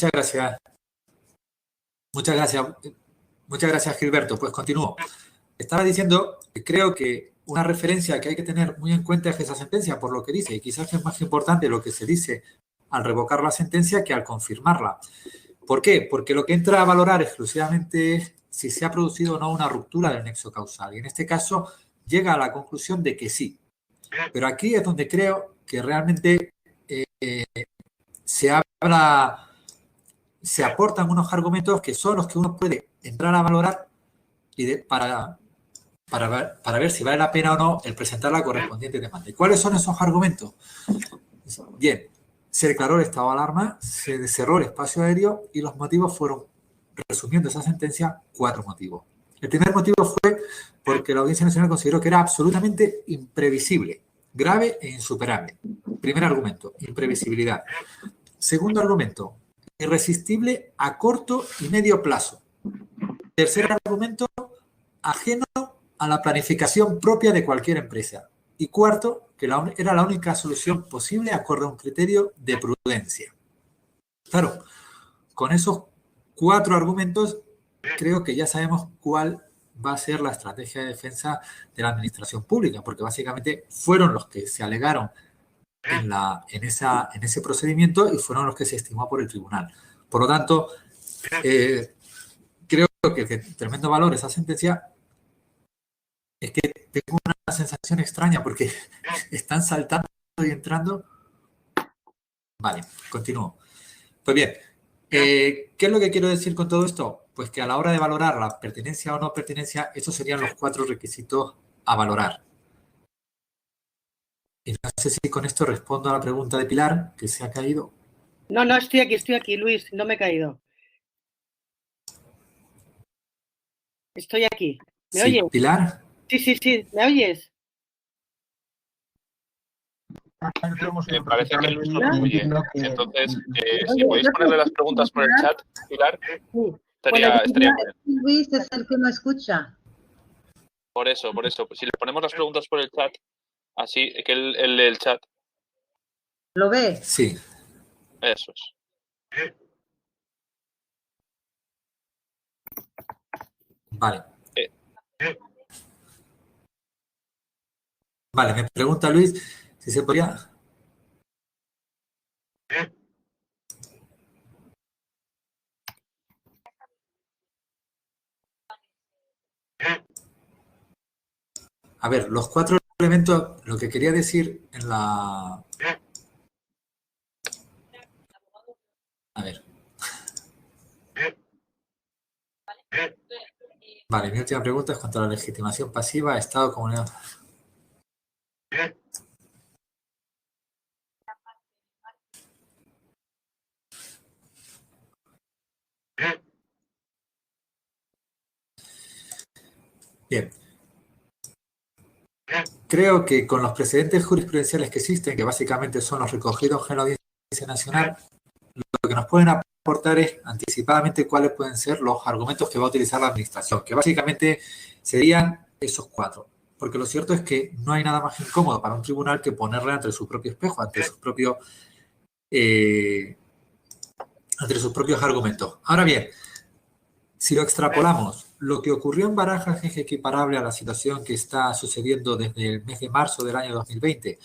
muchas gracias. Muchas gracias. Muchas gracias, Gilberto. Pues continúo. Estaba diciendo que creo que una referencia que hay que tener muy en cuenta es esa sentencia, por lo que dice, y quizás es más importante lo que se dice al revocar la sentencia que al confirmarla. ¿Por qué? Porque lo que entra a valorar exclusivamente es si se ha producido o no una ruptura del nexo causal. Y en este caso llega a la conclusión de que sí. Pero aquí es donde creo que realmente se aportan unos argumentos que son los que uno puede entrar a valorar para ver si vale la pena o no el presentar la correspondiente demanda. ¿Y cuáles son esos argumentos? Bien, se declaró el estado de alarma, se cerró el espacio aéreo y los motivos fueron, resumiendo esa sentencia, 4 motivos. El primer motivo fue porque la Audiencia Nacional consideró que era absolutamente imprevisible, grave e insuperable. Primer argumento, imprevisibilidad. Segundo argumento, irresistible a corto y medio plazo. Tercer argumento, ajeno a la planificación propia de cualquier empresa. Y cuarto, que era la única solución posible acorde a un criterio de prudencia. Claro, con esos 4 argumentos creo que ya sabemos cuál va a ser la estrategia de defensa de la administración pública, porque básicamente fueron los que se alegaron en ese procedimiento y fueron los que se estimó por el tribunal. Por lo tanto, creo que de tremendo valor esa sentencia. Es que tengo una sensación extraña porque están saltando y entrando. Vale, continúo. Pues bien, ¿qué es lo que quiero decir con todo esto? Pues que a la hora de valorar la pertinencia o no pertinencia, esos serían los 4 requisitos a valorar. Y no sé si con esto respondo a la pregunta de Pilar, que se ha caído. No, estoy aquí, Luis, no me he caído. Estoy aquí. ¿Me oyes? ¿Pilar? Sí, ¿me oyes? Me parece que Luis no nos oye. Entonces, si podéis ponerle las preguntas por el chat, Pilar, estaría bien. Luis es el que no escucha. Por eso. Pues si le ponemos las preguntas por el chat, así que él lee el chat. ¿Lo ve? Sí. Eso es. Vale. Vale, me pregunta Luis si se podría... A ver, los 4 elementos, lo que quería decir en la... A ver. Vale, mi última pregunta es cuanto a la legitimación pasiva, Estado, comunidad... Bien. Creo que con los precedentes jurisprudenciales que existen, que básicamente son los recogidos en la Audiencia Nacional, lo que nos pueden aportar es anticipadamente cuáles pueden ser los argumentos que va a utilizar la Administración, que básicamente serían esos 4. Porque lo cierto es que no hay nada más incómodo para un tribunal que ponerle ante su propio espejo, ante sus propios argumentos. Ahora bien, si lo extrapolamos, lo que ocurrió en Barajas es equiparable a la situación que está sucediendo desde el mes de marzo del año 2020.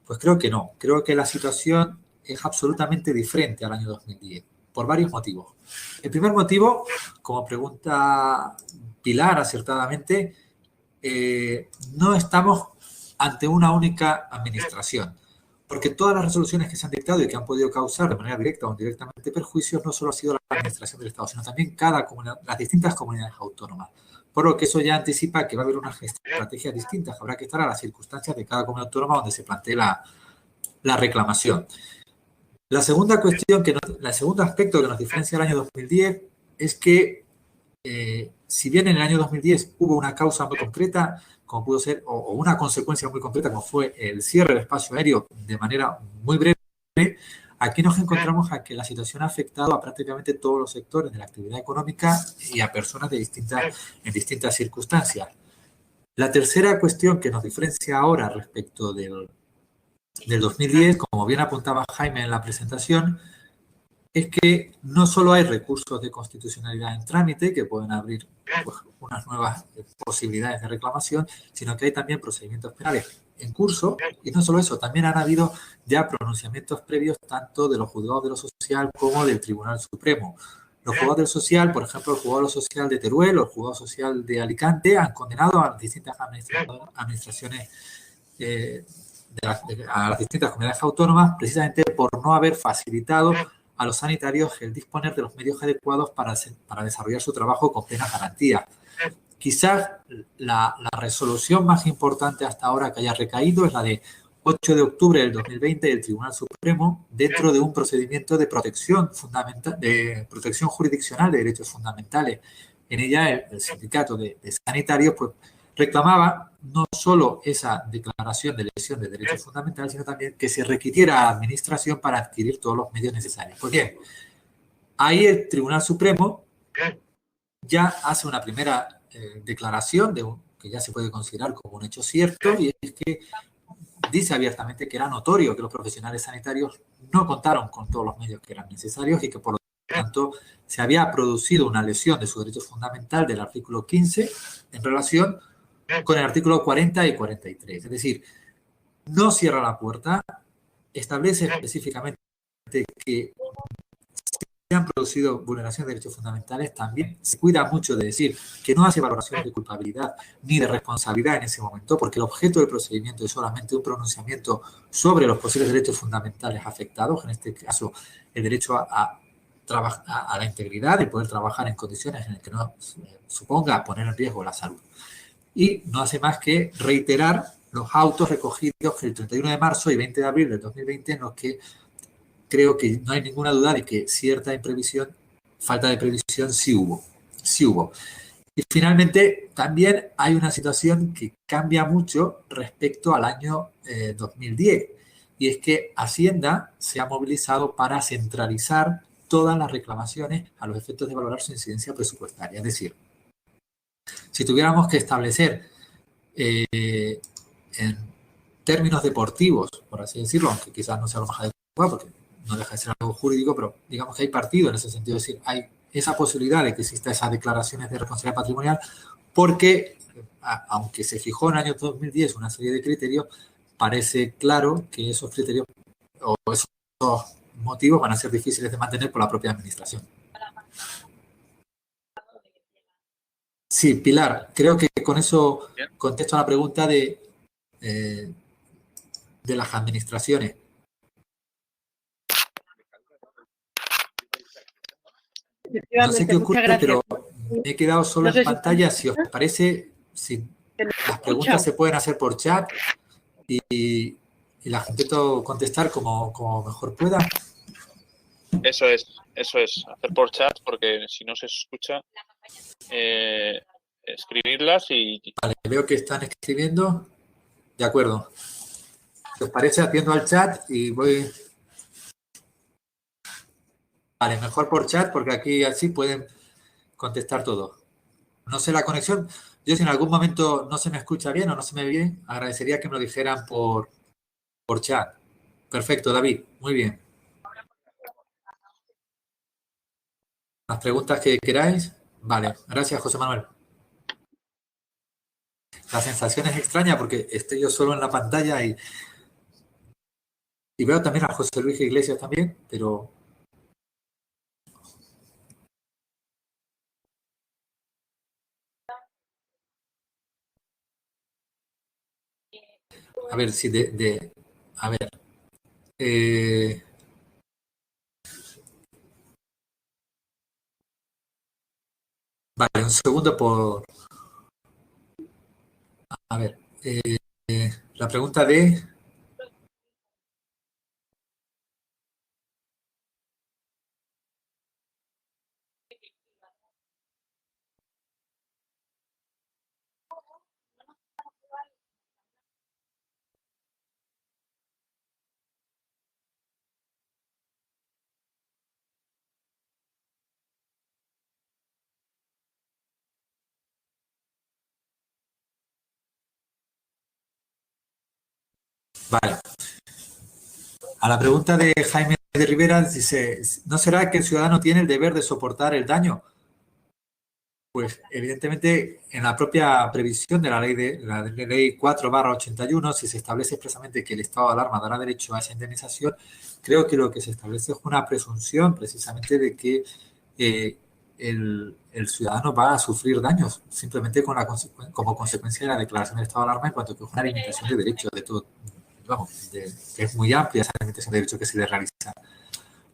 Pues creo que no. Creo que la situación es absolutamente diferente al año 2010, por varios motivos. El primer motivo, como pregunta Pilar acertadamente, no estamos ante una única administración. Porque todas las resoluciones que se han dictado y que han podido causar de manera directa o indirectamente perjuicios no solo ha sido la administración del Estado, sino también las distintas comunidades autónomas. Por lo que eso ya anticipa que va a haber unas estrategias distintas. Habrá que estar a las circunstancias de cada comunidad autónoma donde se plantee la reclamación. La segunda cuestión, el segundo aspecto que nos diferencia del año 2010 es que si bien en el año 2010 hubo una causa muy concreta, como pudo ser, o una consecuencia muy concreta, como fue el cierre del espacio aéreo de manera muy breve, aquí nos encontramos a que la situación ha afectado a prácticamente todos los sectores de la actividad económica y a personas en distintas circunstancias. La tercera cuestión que nos diferencia ahora respecto del 2010, como bien apuntaba Jaime en la presentación, es que no solo hay recursos de constitucionalidad en trámite que pueden abrir pues, unas nuevas posibilidades de reclamación, sino que hay también procedimientos penales en curso, y no solo eso, también han habido ya pronunciamientos previos tanto de los juzgados de lo social como del Tribunal Supremo. Los juzgados de lo social, por ejemplo, el juzgado de lo social de Teruel o el juzgado social de Alicante han condenado a distintas administraciones a las distintas comunidades autónomas precisamente por no haber facilitado a los sanitarios el disponer de los medios adecuados para desarrollar su trabajo con plenas garantías. Quizás la resolución más importante hasta ahora que haya recaído es la de 8 de octubre del 2020 del Tribunal Supremo dentro de un procedimiento de protección fundamental, de protección jurisdiccional de derechos fundamentales. En ella el sindicato de sanitarios pues, reclamaba no solo esa declaración de lesión de derechos fundamentales, sino también que se requiriera a la Administración para adquirir todos los medios necesarios. Pues bien, ahí el Tribunal Supremo ya hace una primera declaración que ya se puede considerar como un hecho cierto, y es que dice abiertamente que era notorio que los profesionales sanitarios no contaron con todos los medios que eran necesarios y que por lo tanto se había producido una lesión de su derecho fundamental del artículo 15 en relación con el artículo 40 y 43. Es decir, no cierra la puerta, establece específicamente que se han producido vulneraciones de derechos fundamentales, también se cuida mucho de decir que no hace valoraciones de culpabilidad ni de responsabilidad en ese momento, porque el objeto del procedimiento es solamente un pronunciamiento sobre los posibles derechos fundamentales afectados, en este caso el derecho a la integridad y poder trabajar en condiciones en las que no suponga poner en riesgo la salud. Y no hace más que reiterar los autos recogidos el 31 de marzo y 20 de abril del 2020 en los que creo que no hay ninguna duda de que cierta falta de previsión sí hubo. Y finalmente, también hay una situación que cambia mucho respecto al año 2010, y es que Hacienda se ha movilizado para centralizar todas las reclamaciones a los efectos de valorar su incidencia presupuestaria. Es decir, si tuviéramos que establecer en términos deportivos, por así decirlo, aunque quizás no sea lo más adecuado, porque no deja de ser algo jurídico, pero digamos que hay partido en ese sentido, es decir, hay esa posibilidad de que exista esas declaraciones de responsabilidad patrimonial, porque aunque se fijó en el año 2010 una serie de criterios, parece claro que esos criterios o esos motivos van a ser difíciles de mantener por la propia administración. Sí, Pilar, creo que con eso contesto a la pregunta de las administraciones. No sé qué ocurre, pero me he quedado solo en pantalla. Si os parece, si las preguntas se pueden hacer por chat y las intento contestar como mejor pueda. Eso es, hacer por chat, porque si no se escucha, escribirlas y... Vale, veo que están escribiendo. De acuerdo. Si os parece, atiendo al chat y voy... Vale, mejor por chat, porque aquí así pueden contestar todo. No sé la conexión. Yo si en algún momento no se me escucha bien o no se me ve bien, agradecería que me lo dijeran por chat. Perfecto, David. Muy bien. Las preguntas que queráis. Vale, gracias, José Manuel. La sensación es extraña porque estoy yo solo en la pantalla y veo también a José Luis Iglesias también, pero... A ver si a ver. Vale, un segundo por... A ver. La pregunta de... Vale. A la pregunta de Jaime de Rivera dice, ¿no será que el ciudadano tiene el deber de soportar el daño? Pues evidentemente en la propia previsión de la ley 4/81, si se establece expresamente que el estado de alarma dará derecho a esa indemnización, creo que lo que se establece es una presunción precisamente de que el ciudadano va a sufrir daños simplemente como consecuencia de la declaración de estado de alarma, en cuanto que es una limitación de derechos de todo, vamos, que es muy amplia esa limitación de derechos que se le realiza.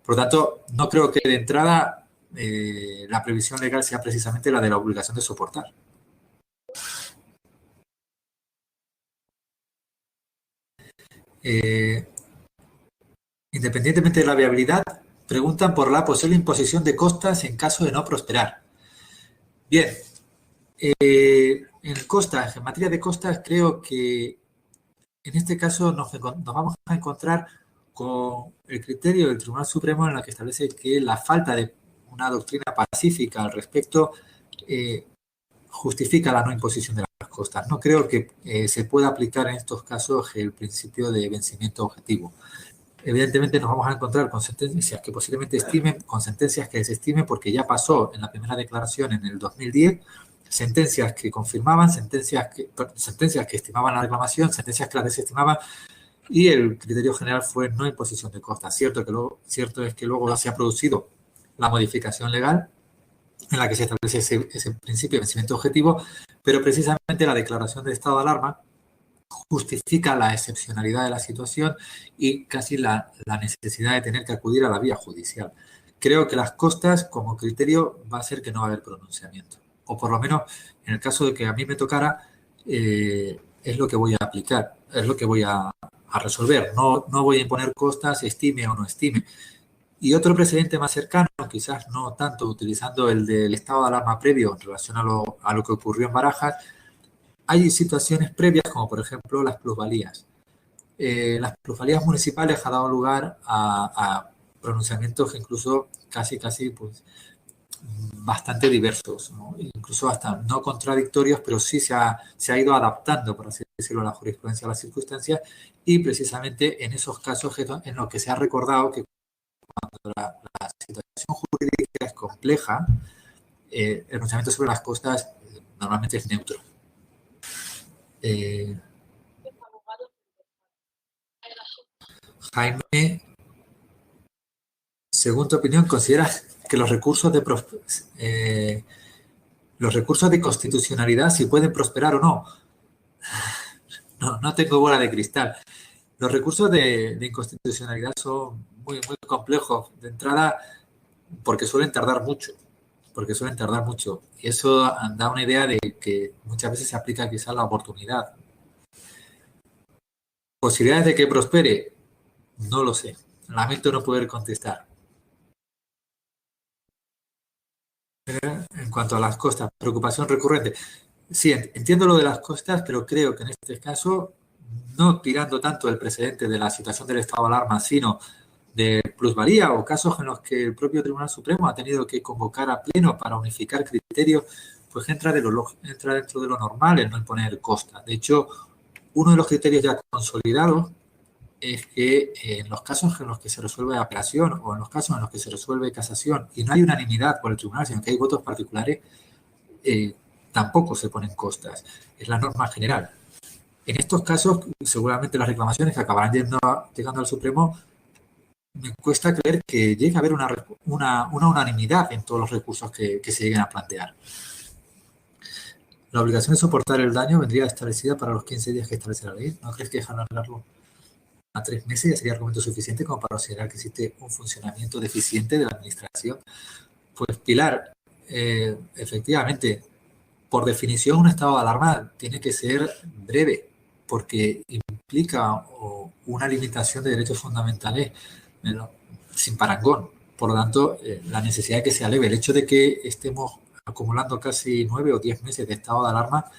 Por lo tanto, no creo que de entrada la previsión legal sea precisamente la de la obligación de soportar. Independientemente de la viabilidad, preguntan por la posible imposición de costas en caso de no prosperar. Bien, en materia de costas, creo que en este caso nos vamos a encontrar con el criterio del Tribunal Supremo en el que establece que la falta de una doctrina pacífica al respecto justifica la no imposición de las costas. No creo que se pueda aplicar en estos casos el principio de vencimiento objetivo. Evidentemente nos vamos a encontrar con sentencias que posiblemente estimen, con sentencias que desestimen, porque ya pasó en la primera declaración en el 2010, sentencias que confirmaban, sentencias que estimaban la reclamación, sentencias que las desestimaban, y el criterio general fue no imposición de costas. Cierto es que luego se ha producido la modificación legal en la que se establece ese principio de vencimiento objetivo, pero precisamente la declaración de estado de alarma justifica la excepcionalidad de la situación y casi la necesidad de tener que acudir a la vía judicial. Creo que las costas, como criterio, va a ser que no va a haber pronunciamiento. O por lo menos, en el caso de que a mí me tocara, es lo que voy a aplicar, es lo que voy a resolver. No voy a imponer costas, estime o no estime. Y otro precedente más cercano, quizás no tanto utilizando el del estado de alarma previo en relación a lo que ocurrió en Barajas, hay situaciones previas como por ejemplo las plusvalías. Las plusvalías municipales han dado lugar a pronunciamientos incluso casi pues, bastante diversos, ¿no? Incluso hasta no contradictorios, pero sí se ha ido adaptando, por así decirlo, la jurisprudencia a las circunstancias, y precisamente en esos casos en los que se ha recordado que cuando la situación jurídica es compleja, el pronunciamiento sobre las costas normalmente es neutro. Jaime, según tu opinión, ¿consideras que los recursos de constitucionalidad si pueden prosperar o no? No tengo bola de cristal. Los recursos de inconstitucionalidad son muy complejos de entrada porque suelen tardar mucho. Y eso da una idea de que muchas veces se aplica quizás la oportunidad. ¿Posibilidades de que prospere? No lo sé. Lamento no poder contestar. En cuanto a las costas, preocupación recurrente. Sí, entiendo lo de las costas, pero creo que en este caso, no tirando tanto el precedente de la situación del estado de alarma, sino de plusvalía o casos en los que el propio Tribunal Supremo ha tenido que convocar a pleno para unificar criterios, pues entra dentro de lo normal el no imponer costas. De hecho, uno de los criterios ya consolidados es que en los casos en los que se resuelve apelación o en los casos en los que se resuelve casación y no hay unanimidad por el tribunal, sino que hay votos particulares, tampoco se ponen costas. Es la norma general. En estos casos, seguramente las reclamaciones que acabarán llegando al Supremo, me cuesta creer que llegue a haber una unanimidad en todos los recursos que se lleguen a plantear. La obligación de soportar el daño vendría establecida para los 15 días que establece la ley. ¿No crees que dejar alargarlo a 3 meses ya sería argumento suficiente como para considerar que existe un funcionamiento deficiente de la administración? Pues Pilar, efectivamente, por definición un estado de alarma tiene que ser breve porque implica una limitación de derechos fundamentales sin parangón. Por lo tanto, la necesidad de que se aleve. El hecho de que estemos acumulando casi 9 o 10 meses de estado de alarma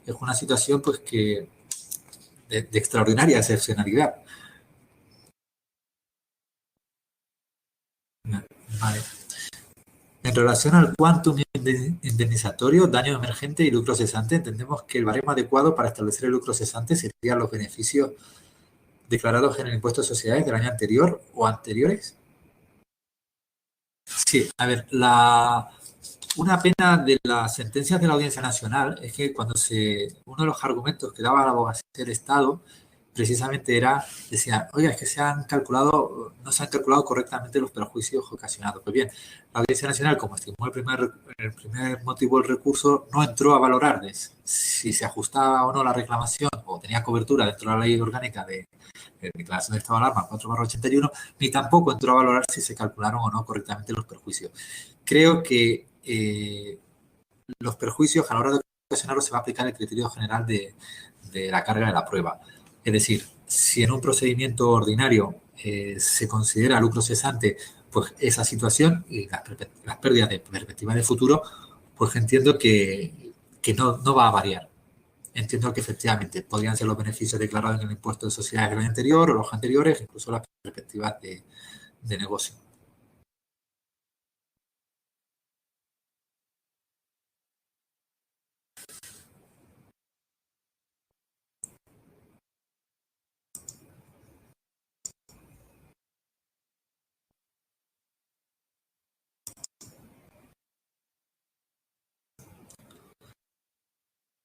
es una situación pues que de extraordinaria excepcionalidad. Vale. En relación al quantum indemnizatorio, daño emergente y lucro cesante, entendemos que el baremo adecuado para establecer el lucro cesante serían los beneficios declarados en el impuesto de sociedades del año anterior o anteriores. Sí, a ver, una pena de las sentencias de la Audiencia Nacional es que uno de los argumentos que daba la abogacía del Estado precisamente decía, oiga, es que no se han calculado correctamente los perjuicios ocasionados. Pues bien, la Audiencia Nacional, como estimó el primer motivo del recurso, no entró a valorar si se ajustaba o no la reclamación o tenía cobertura dentro de la ley orgánica de declaración de estado de alarma 4/81, ni tampoco entró a valorar si se calcularon o no correctamente los perjuicios. Creo que los perjuicios a la hora de ocasionarlos se va a aplicar el criterio general de la carga de la prueba. Es decir, si en un procedimiento ordinario se considera lucro cesante, pues esa situación y las pérdidas de perspectiva de futuro, pues entiendo que no va a variar. Entiendo que efectivamente podrían ser los beneficios declarados en el impuesto de sociedades del año anterior o los anteriores, incluso las perspectivas de negocio.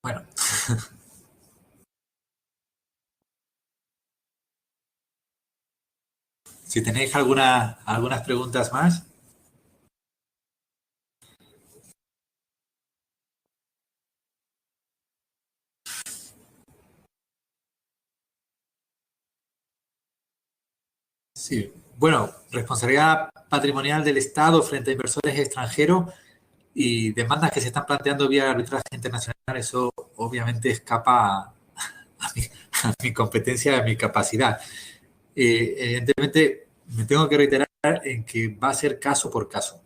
Bueno. Si tenéis algunas preguntas más. Sí, bueno, responsabilidad patrimonial del Estado frente a inversores extranjeros y demandas que se están planteando vía arbitraje internacional, eso obviamente escapa a mi competencia, a mi capacidad. Evidentemente, me tengo que reiterar en que va a ser caso por caso.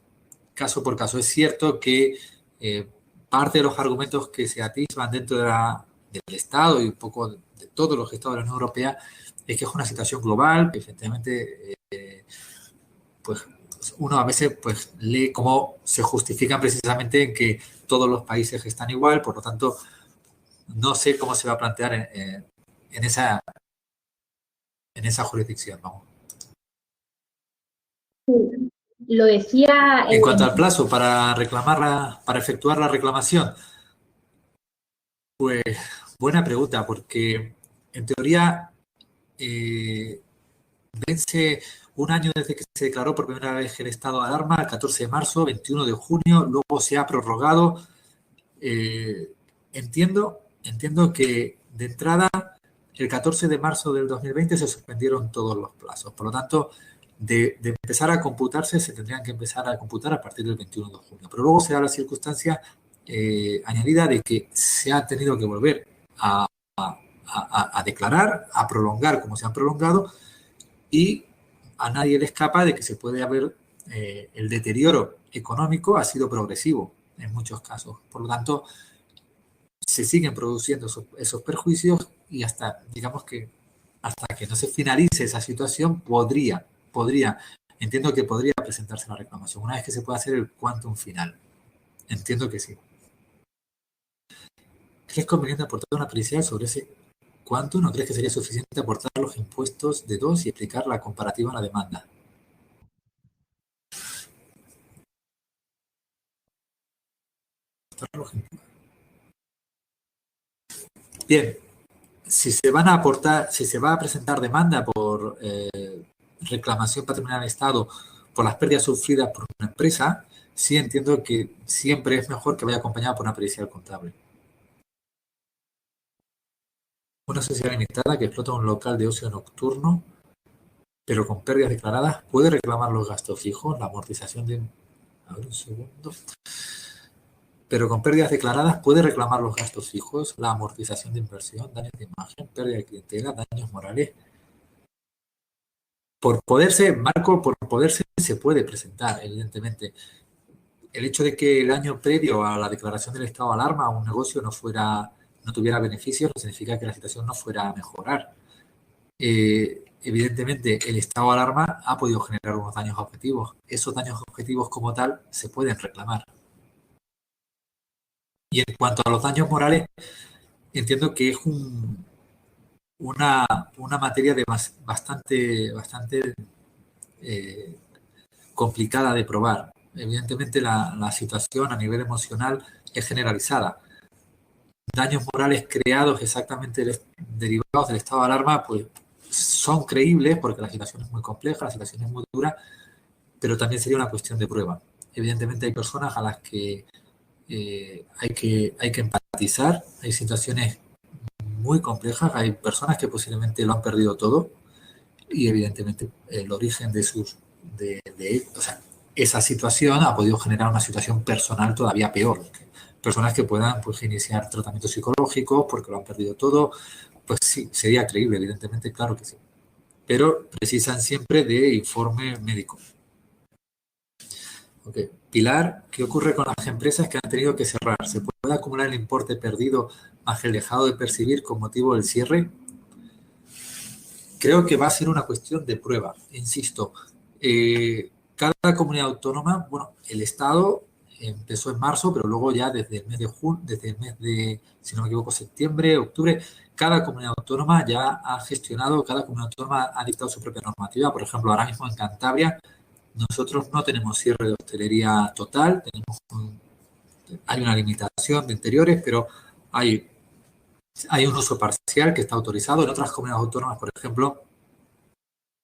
Caso por caso. Es cierto que parte de los argumentos que se atisban dentro del Estado y un poco de todos los estados de la Unión Europea es que es una situación global, que efectivamente pues uno a veces pues lee cómo se justifican precisamente en que todos los países están igual, por lo tanto no sé cómo se va a plantear en esa jurisdicción, vamos. Lo decía... En cuanto al plazo para efectuar la reclamación, pues buena pregunta, porque en teoría vence un año desde que se declaró por primera vez el estado de alarma, el 14 de marzo, 21 de junio, luego se ha prorrogado. Entiendo que de entrada el 14 de marzo del 2020 se suspendieron todos los plazos. Por lo tanto, de empezar a computarse, se tendrían que empezar a computar a partir del 21 de junio. Pero luego se da la circunstancia añadida de que se ha tenido que volver a declarar, a prolongar como se han prolongado, y a nadie le escapa de que se puede haber el deterioro económico ha sido progresivo en muchos casos. Por lo tanto, se siguen produciendo esos perjuicios y hasta que no se finalice esa situación, entiendo que podría presentarse la reclamación, una vez que se pueda hacer el quantum final. Entiendo que sí. ¿Crees conveniente aportar una pericial sobre ese quantum? ¿No crees que sería suficiente aportar los impuestos de dos y explicar la comparativa a la demanda? Bien, si se va a presentar demanda por reclamación patrimonial del Estado por las pérdidas sufridas por una empresa, sí entiendo que siempre es mejor que vaya acompañada por una pericial contable. Una sociedad limitada que explota un local de ocio nocturno, pero con pérdidas declaradas, ¿puede reclamar los gastos fijos, la amortización de... A ver, un segundo. Pero con pérdidas declaradas, ¿puede reclamar los gastos fijos, la amortización de inversión, daños de imagen, pérdida de clientela, daños morales? Por poderse se puede presentar, evidentemente. El hecho de que el año previo a la declaración del estado de alarma un negocio no tuviera beneficios, no significa que la situación no fuera a mejorar. Evidentemente, el estado de alarma ha podido generar unos daños objetivos. Esos daños objetivos como tal se pueden reclamar. Y en cuanto a los daños morales, entiendo que es una materia de bastante complicada de probar. Evidentemente la situación a nivel emocional es generalizada. Daños morales creados exactamente derivados del estado de alarma, pues son creíbles porque la situación es muy compleja, la situación es muy dura, pero también sería una cuestión de prueba. Evidentemente hay personas a las que hay que empatizar, hay situaciones muy complejas, hay personas que posiblemente lo han perdido todo y evidentemente el origen de o sea, esa situación ha podido generar una situación personal todavía peor. Personas que puedan pues iniciar tratamientos psicológicos porque lo han perdido todo, pues sí, sería creíble, evidentemente, claro que sí. Pero precisan siempre de informe médico. Okay. Pilar, ¿qué ocurre con las empresas que han tenido que cerrar? ¿Se puede acumular el importe perdido más el dejado de percibir con motivo del cierre? Creo que va a ser una cuestión de prueba, insisto. Cada comunidad autónoma, bueno, el Estado empezó en marzo, pero luego ya desde el mes de junio, desde el mes de, si no me equivoco, septiembre, octubre, cada comunidad autónoma ya ha gestionado, cada comunidad autónoma ha dictado su propia normativa. Por ejemplo, ahora mismo en Cantabria, nosotros no tenemos cierre de hostelería total, hay una limitación de interiores, pero hay un uso parcial que está autorizado. En otras comunidades autónomas, por ejemplo,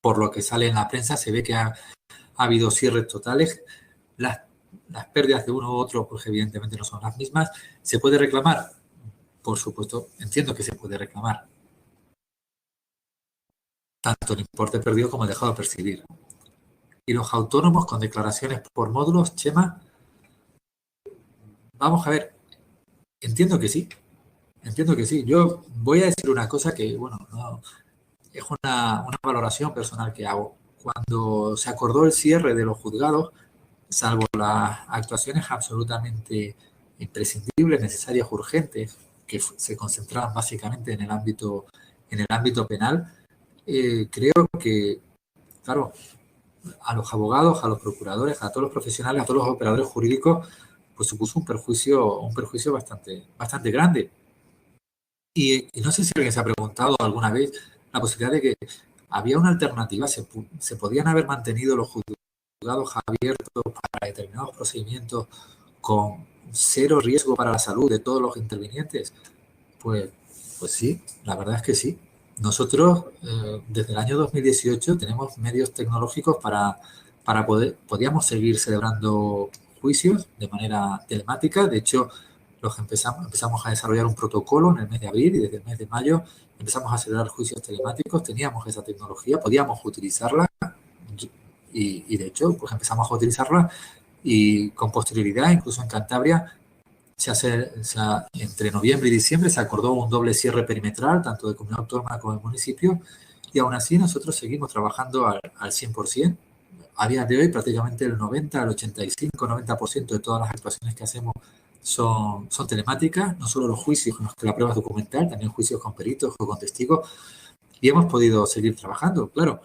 por lo que sale en la prensa, se ve que ha habido cierres totales. Las pérdidas de uno u otro, pues evidentemente no son las mismas. ¿Se puede reclamar? Por supuesto, entiendo que se puede reclamar. Tanto el importe perdido como el dejado de percibir. Y los autónomos con declaraciones por módulos, Chema, vamos a ver, entiendo que sí. Yo voy a decir una cosa que, bueno, no, es una valoración personal que hago. Cuando se acordó el cierre de los juzgados, salvo las actuaciones absolutamente imprescindibles, necesarias, urgentes, que se concentraban básicamente en el ámbito penal, creo que, claro, a los abogados, a los procuradores, a todos los profesionales, a todos los operadores jurídicos, pues supuso un perjuicio bastante grande. Y no sé si alguien se ha preguntado alguna vez la posibilidad de que había una alternativa, se podían haber mantenido los juzgados abiertos para determinados procedimientos con cero riesgo para la salud de todos los intervinientes. Pues sí, la verdad es que sí. Nosotros, desde el año 2018, tenemos medios tecnológicos para podíamos seguir celebrando juicios de manera telemática. De hecho, empezamos a desarrollar un protocolo en el mes de abril y desde el mes de mayo empezamos a celebrar juicios telemáticos. Teníamos esa tecnología, podíamos utilizarla y de hecho, pues empezamos a utilizarla y con posterioridad, incluso en Cantabria, entre noviembre y diciembre se acordó un doble cierre perimetral, tanto de comunidad autónoma como de municipio, y aún así nosotros seguimos trabajando al 100%. A día de hoy, prácticamente el 90, el 85, 90% de todas las actuaciones que hacemos son telemáticas, no solo los juicios en los que la prueba es documental, también juicios con peritos o con testigos, y hemos podido seguir trabajando, claro.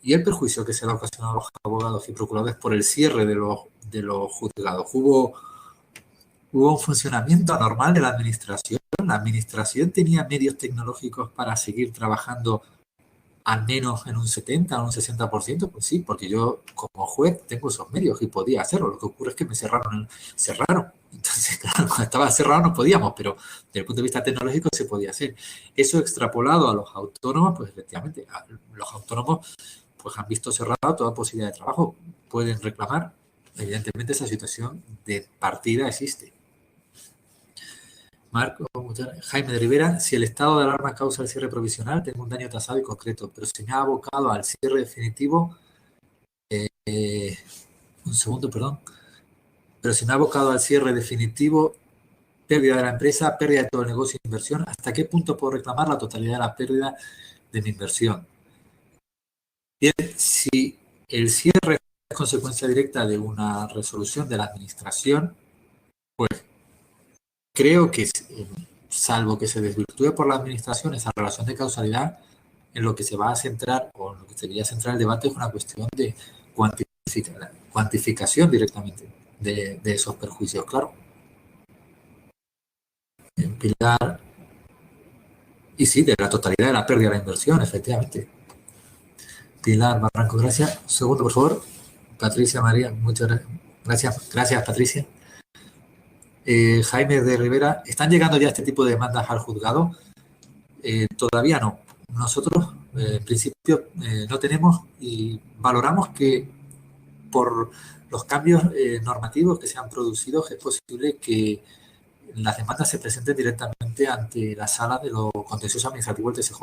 Y el perjuicio que se le ha ocasionado a los abogados y procuradores por el cierre de los juzgados. Hubo un funcionamiento anormal de la administración. La administración tenía medios tecnológicos para seguir trabajando al menos en un 70 o un 60%, pues sí, porque yo como juez tengo esos medios y podía hacerlo. Lo que ocurre es que me cerraron. Entonces, claro, cuando estaba cerrado no podíamos, pero desde el punto de vista tecnológico se podía hacer. Eso extrapolado a los autónomos, pues efectivamente, los autónomos pues han visto cerrada toda posibilidad de trabajo. Pueden reclamar. Evidentemente esa situación de partida existe. Marco, Jaime de Rivera, si el estado de alarma causa el cierre provisional, tengo un daño tasado y concreto, pero si me ha abocado al cierre definitivo, un segundo, perdón, pero si me ha abocado al cierre definitivo, pérdida de la empresa, pérdida de todo el negocio e inversión, ¿hasta qué punto puedo reclamar la totalidad de la pérdida de mi inversión? Bien, si el cierre es consecuencia directa de una resolución de la administración, pues creo que, salvo que se desvirtúe por la administración esa relación de causalidad, en lo que se va a centrar, o en lo que se debería centrar el debate, es una cuestión de cuantificación directamente de esos perjuicios, claro. En Pilar, y sí, de la totalidad de la pérdida de la inversión, efectivamente. Pilar Barranco, gracias. Un segundo, por favor. Patricia María, muchas gracias. Gracias, Patricia. Jaime de Rivera, ¿están llegando ya este tipo de demandas al juzgado? Todavía no. Nosotros, en principio, no tenemos y valoramos que por los cambios normativos que se han producido es posible que las demandas se presenten directamente ante la sala de lo contencioso administrativo del TSJ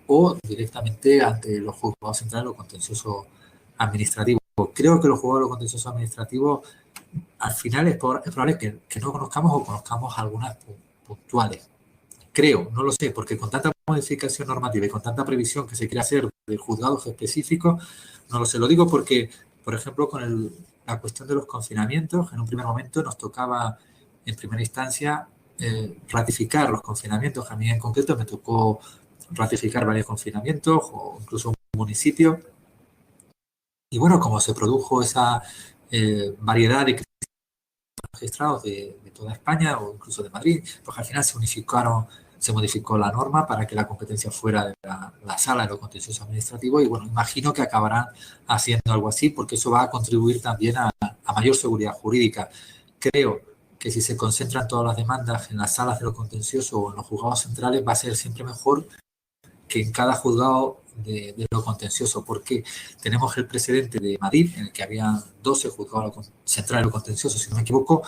o directamente ante los juzgados centrales de lo contencioso administrativo. Creo que los juzgados de lo contencioso administrativo al final es probable que no conozcamos o conozcamos algunas puntuales. Creo, no lo sé, porque con tanta modificación normativa y con tanta previsión que se quiere hacer de juzgados específicos, no lo sé. Lo digo porque, por ejemplo, con la cuestión de los confinamientos, en un primer momento nos tocaba, en primera instancia, ratificar los confinamientos. A mí en concreto me tocó ratificar varios confinamientos o incluso un municipio. Y bueno, como se produjo esa variedad de magistrados de toda España o incluso de Madrid, pues al final se modificó la norma para que la competencia fuera de la sala de lo contencioso administrativo y bueno, imagino que acabarán haciendo algo así porque eso va a contribuir también a mayor seguridad jurídica. Creo que si se concentran todas las demandas en las salas de lo contencioso o en los juzgados centrales va a ser siempre mejor que en cada juzgado de lo contencioso, porque tenemos el precedente de Madrid, en el que había 12 juzgados centrales de lo contencioso, si no me equivoco,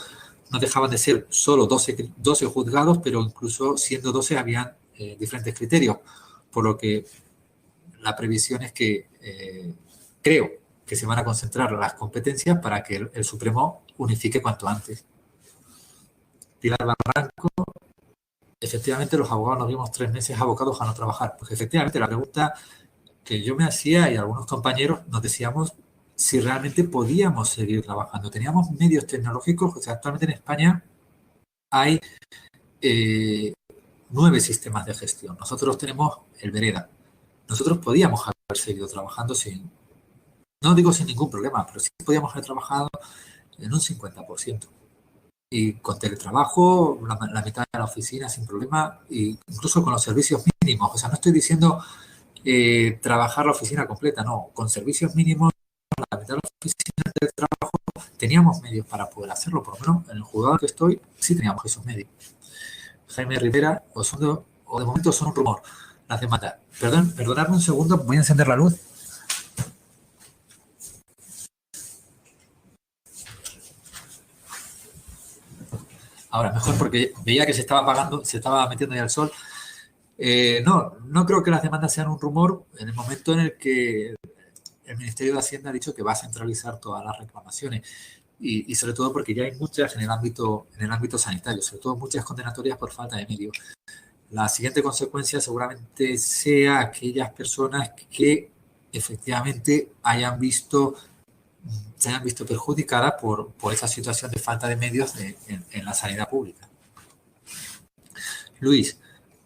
no dejaban de ser solo 12 juzgados, pero incluso siendo 12 habían diferentes criterios, por lo que la previsión es que creo que se van a concentrar las competencias para que el Supremo unifique cuanto antes. Pilar Barranco, efectivamente los abogados nos vimos 3 meses abocados a no trabajar. Pues efectivamente la pregunta que yo me hacía y algunos compañeros nos decíamos si realmente podíamos seguir trabajando. Teníamos medios tecnológicos, o sea, actualmente en España hay 9 sistemas de gestión. Nosotros tenemos el Vereda. Nosotros podíamos haber seguido trabajando no digo sin ningún problema, pero sí podíamos haber trabajado en un 50%. Y con teletrabajo, la mitad de la oficina sin problema, e incluso con los servicios mínimos. O sea, no estoy diciendo trabajar la oficina completa, no. Con servicios mínimos, la mitad de la oficina de trabajo, teníamos medios para poder hacerlo. Por lo menos en el juzgado que estoy, sí teníamos esos medios. Jaime Rivera, o de momento son un rumor las demandas. Perdonadme un segundo, voy a encender la luz. Ahora, mejor porque veía que se estaba apagando, se estaba metiendo ya el sol. No creo que las demandas sean un rumor en el momento en el que el Ministerio de Hacienda ha dicho que va a centralizar todas las reclamaciones y sobre todo porque ya hay muchas en el ámbito sanitario, sobre todo muchas condenatorias por falta de medios. La siguiente consecuencia seguramente sea aquellas personas que efectivamente se hayan visto perjudicadas por esa situación de falta de medios en la sanidad pública. Luis,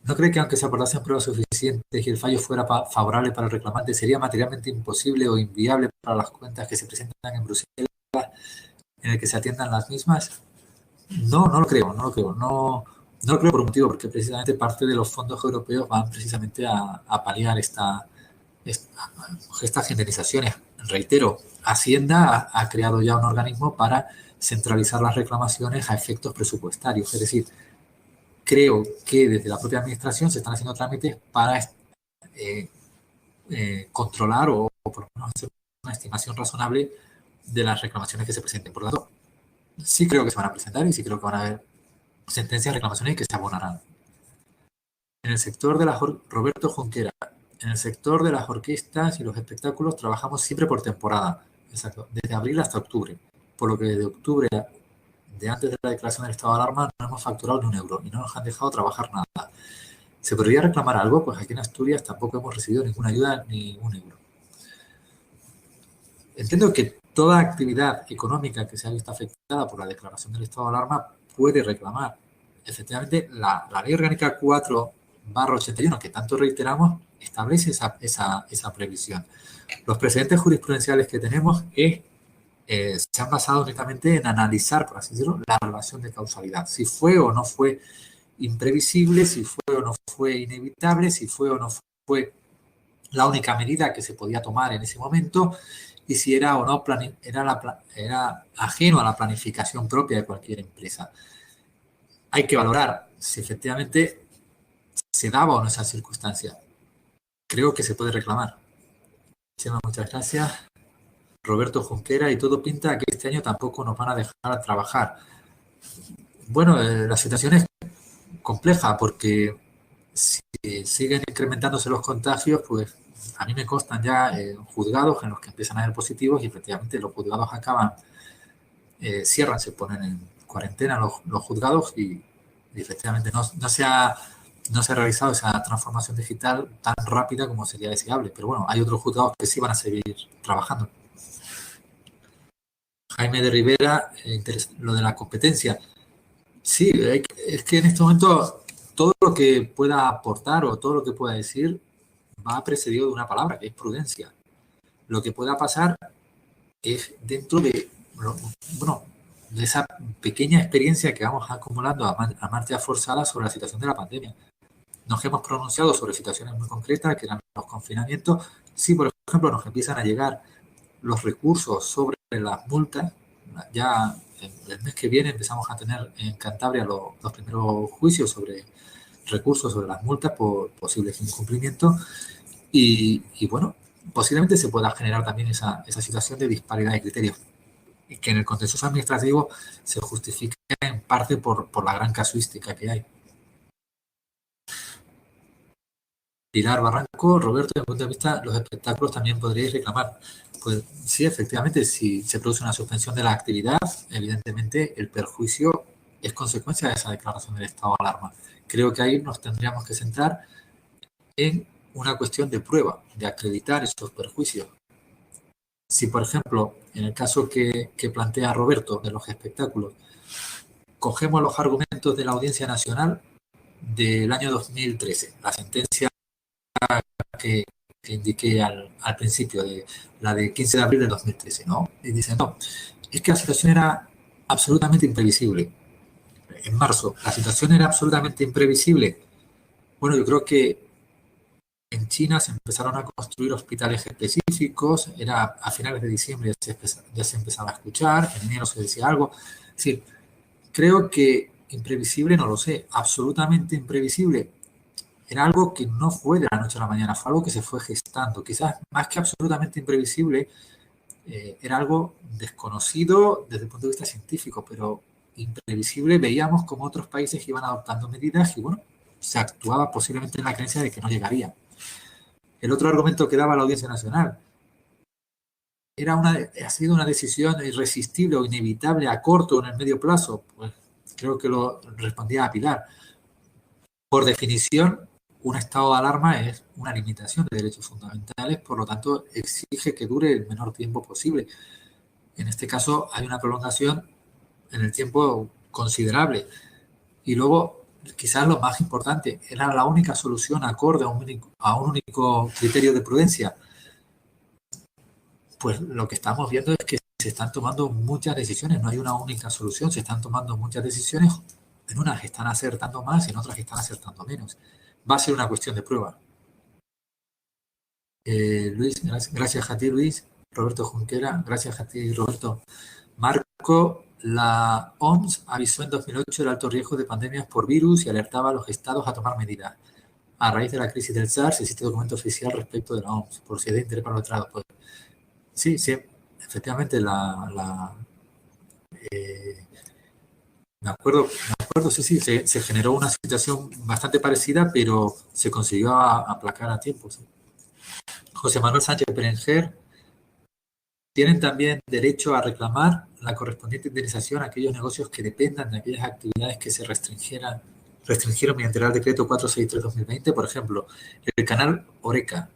¿no cree que aunque se aportasen pruebas suficientes y el fallo fuera favorable para el reclamante, sería materialmente imposible o inviable para las cuentas que se presentan en Bruselas en el que se atiendan las mismas? No lo creo. No lo creo por un motivo, porque precisamente parte de los fondos europeos van precisamente a paliar estas generalizaciones. Reitero, Hacienda ha creado ya un organismo para centralizar las reclamaciones a efectos presupuestarios. Es decir, creo que desde la propia administración se están haciendo trámites para controlar o por lo menos hacer una estimación razonable de las reclamaciones que se presenten. Por lo tanto, sí creo que se van a presentar y sí creo que van a haber sentencias, reclamaciones que se abonarán. En el sector de Roberto Junquera, en el sector de las orquestas y los espectáculos trabajamos siempre por temporada, exacto, desde abril hasta octubre, por lo que desde octubre, de antes de la declaración del estado de alarma, no hemos facturado ni €1 y no nos han dejado trabajar nada. ¿Se podría reclamar algo? Pues aquí en Asturias tampoco hemos recibido ninguna ayuda ni €1. Entiendo que toda actividad económica que se ha visto afectada por la declaración del estado de alarma puede reclamar. Efectivamente, la Ley Orgánica 4/81, que tanto reiteramos, establece esa previsión. Los precedentes jurisprudenciales que tenemos se han basado únicamente en analizar, por así decirlo, la relación de causalidad. Si fue o no fue imprevisible, si fue o no fue inevitable, si fue o no fue la única medida que se podía tomar en ese momento y si era o no era ajeno a la planificación propia de cualquier empresa. Hay que valorar si efectivamente se daba o no esa circunstancia. Creo que se puede reclamar. Muchas gracias. Roberto Junquera, y todo pinta que este año tampoco nos van a dejar trabajar. Bueno, la situación es compleja porque si siguen incrementándose los contagios, pues a mí me constan ya juzgados en los que empiezan a haber positivos y efectivamente los juzgados acaban, cierran, se ponen en cuarentena los juzgados y efectivamente no se ha realizado esa transformación digital tan rápida como sería deseable. Pero bueno, hay otros juzgados que sí van a seguir trabajando. Jaime de Rivera, lo de la competencia. Sí, es que en este momento todo lo que pueda aportar o todo lo que pueda decir va precedido de una palabra, que es prudencia. Lo que pueda pasar es dentro de, de esa pequeña experiencia que vamos acumulando a marcha forzada sobre la situación de la pandemia. Nos hemos pronunciado sobre situaciones muy concretas, que eran los confinamientos. Si, por ejemplo, nos empiezan a llegar los recursos sobre las multas, ya el mes que viene empezamos a tener en Cantabria los primeros juicios sobre recursos sobre las multas por posibles incumplimientos y bueno, posiblemente se pueda generar también esa situación de disparidad de criterios y que en el contencioso administrativo se justifica en parte por la gran casuística que hay. Pilar Barranco, Roberto, desde el punto de vista los espectáculos también podríais reclamar. Pues sí, efectivamente, si se produce una suspensión de la actividad, evidentemente el perjuicio es consecuencia de esa declaración del estado de alarma. Creo que ahí nos tendríamos que centrar en una cuestión de prueba, de acreditar esos perjuicios. Si, por ejemplo, en el caso que plantea Roberto de los espectáculos, cogemos los argumentos de la Audiencia Nacional del año 2013, la sentencia que indiqué al principio, de la de 15 de abril de 2013, ¿no? Y dicen, no, es que la situación era absolutamente imprevisible. En marzo, la situación era absolutamente imprevisible. Bueno, yo creo que en China se empezaron a construir hospitales específicos, era a finales de diciembre ya se empezaba a escuchar, en enero se decía algo. Es decir, creo que imprevisible no lo sé, absolutamente imprevisible. Era algo que no fue de la noche a la mañana, fue algo que se fue gestando. Quizás más que absolutamente imprevisible, era algo desconocido desde el punto de vista científico, pero imprevisible. Veíamos como otros países iban adoptando medidas y, bueno, se actuaba posiblemente en la creencia de que no llegaría. El otro argumento que daba la Audiencia Nacional ha sido una decisión irresistible o inevitable a corto o en el medio plazo. Pues creo que lo respondía a Pilar. Por definición, un estado de alarma es una limitación de derechos fundamentales, por lo tanto, exige que dure el menor tiempo posible. En este caso, hay una prolongación en el tiempo considerable. Y luego, quizás lo más importante, era la única solución acorde a un único criterio de prudencia. Pues lo que estamos viendo es que se están tomando muchas decisiones, no hay una única solución, se están tomando muchas decisiones, en unas están acertando más y en otras están acertando menos. Va a ser una cuestión de prueba. Luis, gracias a ti, Luis. Roberto Junquera, gracias a ti, Roberto. Marco, la OMS avisó en 2008 del alto riesgo de pandemias por virus y alertaba a los estados a tomar medidas. A raíz de la crisis del SARS existe documento oficial respecto de la OMS, por si hay de interés para los letrados. Pues, sí, efectivamente, me acuerdo, sí, se generó una situación bastante parecida, pero se consiguió aplacar a tiempo. Sí. José Manuel Sánchez Berenguer, tienen también derecho a reclamar la correspondiente indemnización a aquellos negocios que dependan de aquellas actividades que se restringieron mediante el Real Decreto 463/2020, por ejemplo, el canal Horeca,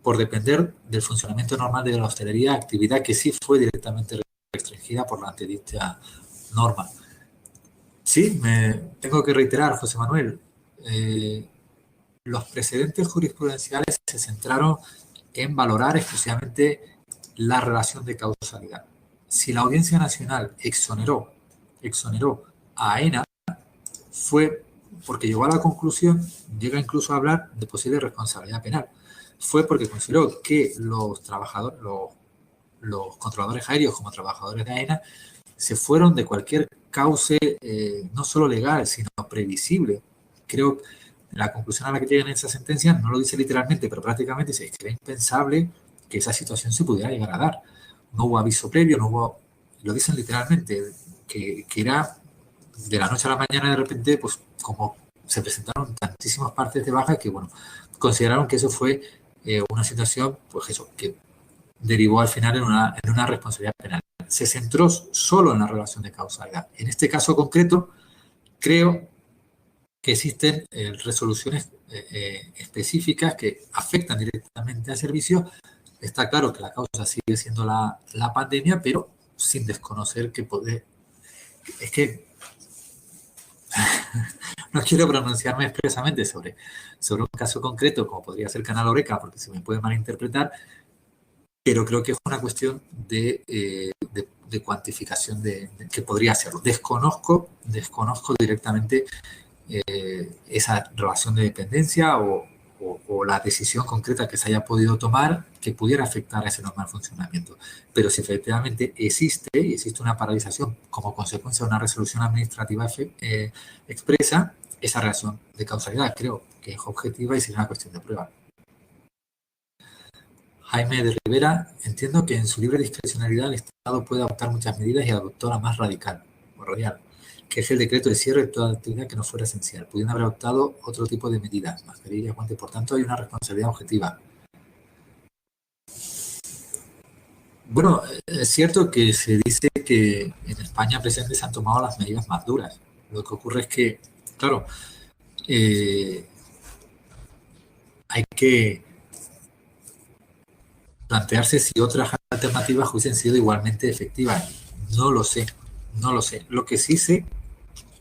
por depender del funcionamiento normal de la hostelería, actividad que sí fue directamente restringida por la antedicha norma. Sí, me tengo que reiterar, José Manuel, los precedentes jurisprudenciales se centraron en valorar exclusivamente la relación de causalidad. Si la Audiencia Nacional exoneró a AENA, fue porque llegó a la conclusión, llega incluso a hablar de posible responsabilidad penal. Fue porque consideró que los trabajadores, los controladores aéreos como trabajadores de AENA se fueron de cualquier cauce, no solo legal, sino previsible. Creo que la conclusión a la que llegan en esa sentencia no lo dice literalmente, pero prácticamente dice que era impensable que esa situación se pudiera llegar a dar. No hubo aviso previo, no hubo, lo dicen literalmente, que era de la noche a la mañana de repente, pues como se presentaron tantísimas partes de baja que, bueno, consideraron que eso fue una situación, pues eso, que derivó al final en una responsabilidad penal. Se centró solo en la relación de causalidad. En este caso concreto, creo que existen resoluciones específicas que afectan directamente al servicio. Está claro que la causa sigue siendo la pandemia, pero sin desconocer que puede... Es que no quiero pronunciarme expresamente sobre un caso concreto, como podría ser Canal Oreca, porque se me puede malinterpretar, pero creo que es una cuestión de cuantificación de que podría serlo. Desconozco directamente esa relación de dependencia o la decisión concreta que se haya podido tomar que pudiera afectar a ese normal funcionamiento. Pero si efectivamente existe una paralización como consecuencia de una resolución administrativa expresa, esa relación de causalidad creo que es objetiva y sería una cuestión de prueba. Jaime de Rivera, entiendo que en su libre discrecionalidad el Estado puede adoptar muchas medidas y adoptó la más radical, o radial, que es el decreto de cierre de toda actividad que no fuera esencial. Pudiendo haber adoptado otro tipo de medidas, mascarillas, guantes. Por tanto, hay una responsabilidad objetiva. Bueno, es cierto que se dice que en España presente se han tomado las medidas más duras. Lo que ocurre es que, claro, hay que plantearse si otras alternativas hubiesen sido igualmente efectivas. No lo sé. Lo que sí sé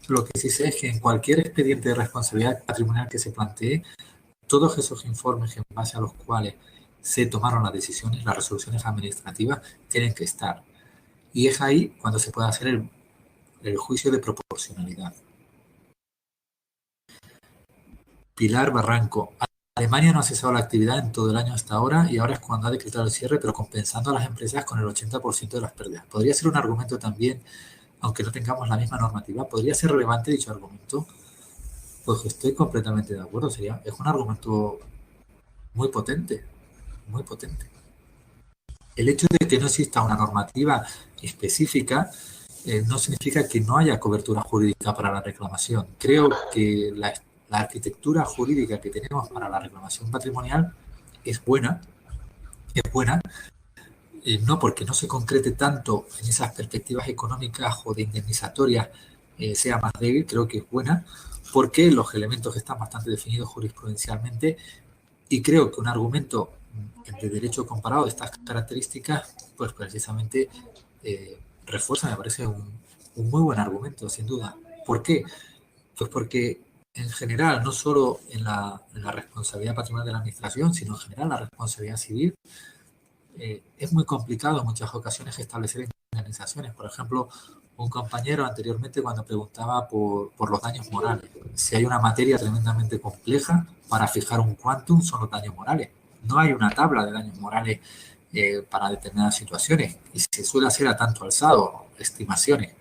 es que en cualquier expediente de responsabilidad patrimonial que se plantee, todos esos informes en base a los cuales se tomaron las decisiones, las resoluciones administrativas, tienen que estar. Y es ahí cuando se puede hacer el juicio de proporcionalidad. Pilar Barranco. Alemania no ha cesado la actividad en todo el año hasta ahora y ahora es cuando ha decretado el cierre, pero compensando a las empresas con el 80% de las pérdidas. Podría ser un argumento también, aunque no tengamos la misma normativa, podría ser relevante dicho argumento. Pues estoy completamente de acuerdo. Es un argumento muy potente, muy potente. El hecho de que no exista una normativa específica no significa que no haya cobertura jurídica para la reclamación. Creo que la arquitectura jurídica que tenemos para la reclamación patrimonial es buena, no porque no se concrete tanto en esas perspectivas económicas o de indemnizatorias sea más débil, creo que es buena, porque los elementos están bastante definidos jurisprudencialmente y creo que un argumento de derecho comparado de estas características, pues precisamente refuerza, me parece un muy buen argumento, sin duda. ¿Por qué? Pues porque en general, no solo en la responsabilidad patrimonial de la administración, sino en general la responsabilidad civil, es muy complicado en muchas ocasiones establecer indemnizaciones. Por ejemplo, un compañero anteriormente cuando preguntaba por los daños morales, si hay una materia tremendamente compleja para fijar un quantum son los daños morales. No hay una tabla de daños morales para determinadas situaciones y se suele hacer a tanto alzado, estimaciones.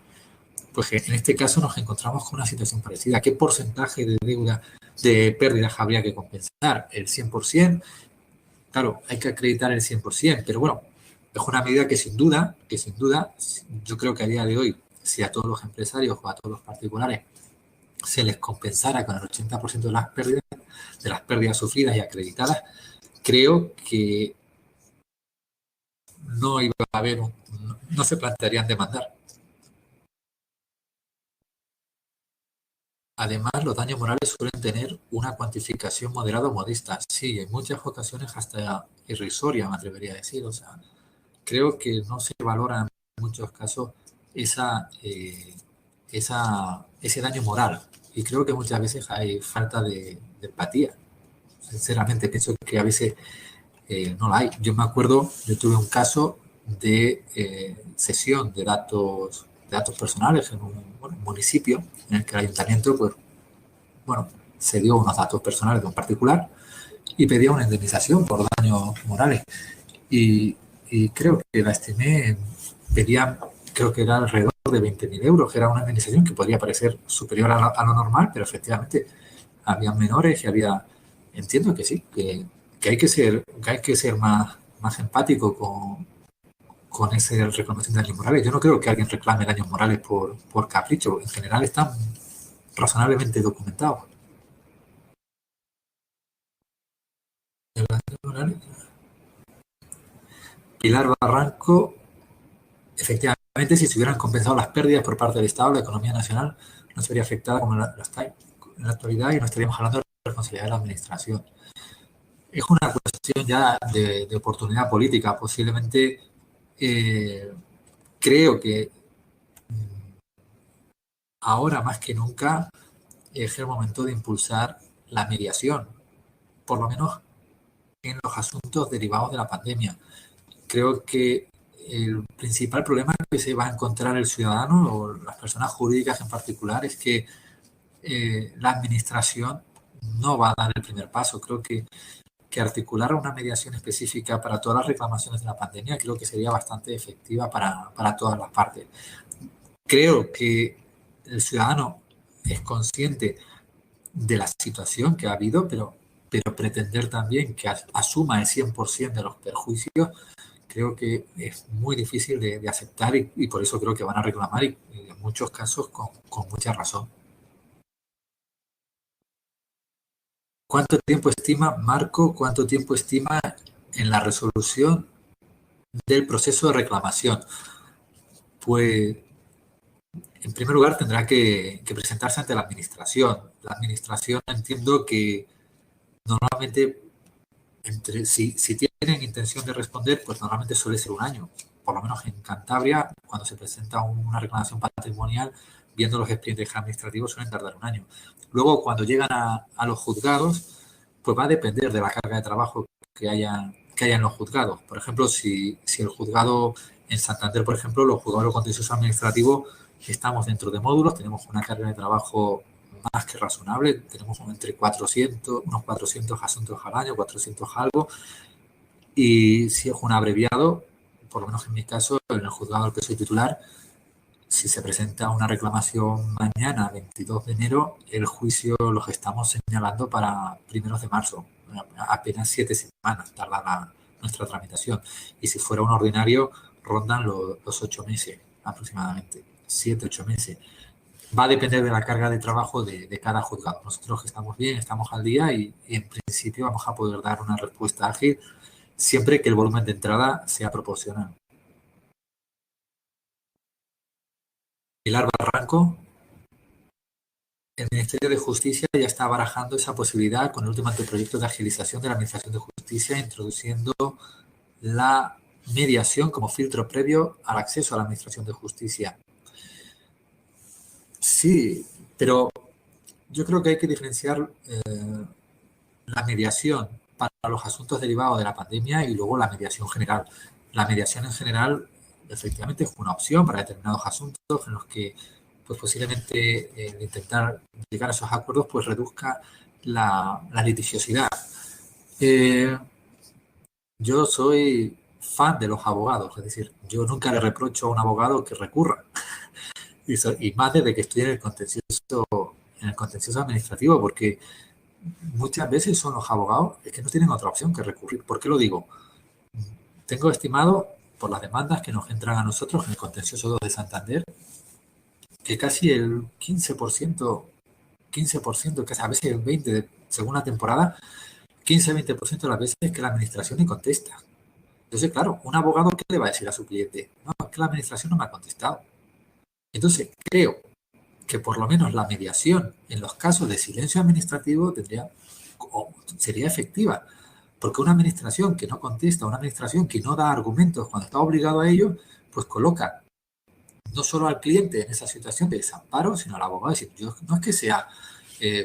Pues en este caso nos encontramos con una situación parecida. ¿Qué porcentaje de deuda, de pérdidas habría que compensar? ¿El 100%? Claro, hay que acreditar el 100%, pero bueno, es una medida que sin duda, yo creo que a día de hoy, si a todos los empresarios o a todos los particulares se les compensara con el 80% de las pérdidas sufridas y acreditadas, creo que no iba a haber, no se plantearían demandar. Además, los daños morales suelen tener una cuantificación moderada o modesta. Sí, en muchas ocasiones hasta irrisoria, me atrevería a decir. O sea, creo que no se valora en muchos casos ese daño moral. Y creo que muchas veces hay falta de empatía. Sinceramente, pienso que a veces no la hay. Yo me acuerdo, yo tuve un caso de cesión de datos personales en un municipio en el que el ayuntamiento, pues, bueno, se dio unos datos personales de un particular y pedía una indemnización por daños morales. Y y creo que la estimé, pedían, creo que era alrededor de 20.000 euros, que era una indemnización que podría parecer superior a lo normal, pero efectivamente había menores y había, entiendo que sí, que hay que ser más empático con ese reconocimiento de daños morales. Yo no creo que alguien reclame daños morales por capricho. En general están razonablemente documentados. Pilar Barranco, efectivamente, si se hubieran compensado las pérdidas por parte del Estado, la economía nacional no se vería afectada como lo está en la actualidad y no estaríamos hablando de la responsabilidad de la administración. Es una cuestión ya de oportunidad política. Posiblemente creo que ahora más que nunca es el momento de impulsar la mediación, por lo menos en los asuntos derivados de la pandemia. Creo que el principal problema que se va a encontrar el ciudadano o las personas jurídicas en particular es que la administración no va a dar el primer paso. Creo que articular una mediación específica para todas las reclamaciones de la pandemia creo que sería bastante efectiva para todas las partes. Creo que el ciudadano es consciente de la situación que ha habido, pero pretender también que asuma el 100% de los perjuicios creo que es muy difícil de aceptar y por eso creo que van a reclamar y en muchos casos con mucha razón. ¿Cuánto tiempo estima, Marco, cuánto tiempo estima en la resolución del proceso de reclamación? Pues, en primer lugar, tendrá que presentarse ante la administración. La administración, entiendo que normalmente, si tienen intención de responder, pues normalmente suele ser un año. Por lo menos en Cantabria, cuando se presenta una reclamación patrimonial, viendo los expedientes administrativos, suelen tardar un año. Luego, cuando llegan a los juzgados, pues va a depender de la carga de trabajo que haya en los juzgados. Por ejemplo, si el juzgado en Santander, por ejemplo, los juzgados contenciosos administrativos, estamos dentro de módulos, tenemos una carga de trabajo más que razonable, tenemos unos 400 asuntos al año, 400 algo, y si es un abreviado, por lo menos en mi caso, en el juzgado al que soy titular, si se presenta una reclamación mañana, 22 de enero, el juicio los estamos señalando para primeros de marzo. Apenas 7 semanas tarda nuestra tramitación. Y si fuera un ordinario, rondan los 8 meses aproximadamente. 7, 8 meses. Va a depender de la carga de trabajo de cada juzgado. Nosotros estamos bien, estamos al día y en principio vamos a poder dar una respuesta ágil siempre que el volumen de entrada sea proporcional. Pilar Barranco, el Ministerio de Justicia ya está barajando esa posibilidad con el último anteproyecto de agilización de la Administración de Justicia, introduciendo la mediación como filtro previo al acceso a la Administración de Justicia. Sí, pero yo creo que hay que diferenciar la mediación para los asuntos derivados de la pandemia y luego la mediación general. La mediación en general efectivamente es una opción para determinados asuntos en los que pues posiblemente intentar llegar a esos acuerdos pues reduzca la litigiosidad. Yo soy fan de los abogados, es decir, yo nunca le reprocho a un abogado que recurra y más desde que estoy en el contencioso administrativo, porque muchas veces son los abogados que no tienen otra opción que recurrir. ¿Por qué lo digo? Tengo estimado por las demandas que nos entran a nosotros en el contencioso 2 de Santander, que casi el 15%, casi a veces el 20%, según la temporada, 15-20% de las veces que la administración ni contesta. Entonces, claro, un abogado, ¿qué le va a decir a su cliente? No, es que la administración no me ha contestado. Entonces, creo que por lo menos la mediación en los casos de silencio administrativo sería efectiva. Porque una administración que no contesta, una administración que no da argumentos cuando está obligado a ello, pues coloca no solo al cliente en esa situación de desamparo, sino al abogado. Es decir, yo no es que sea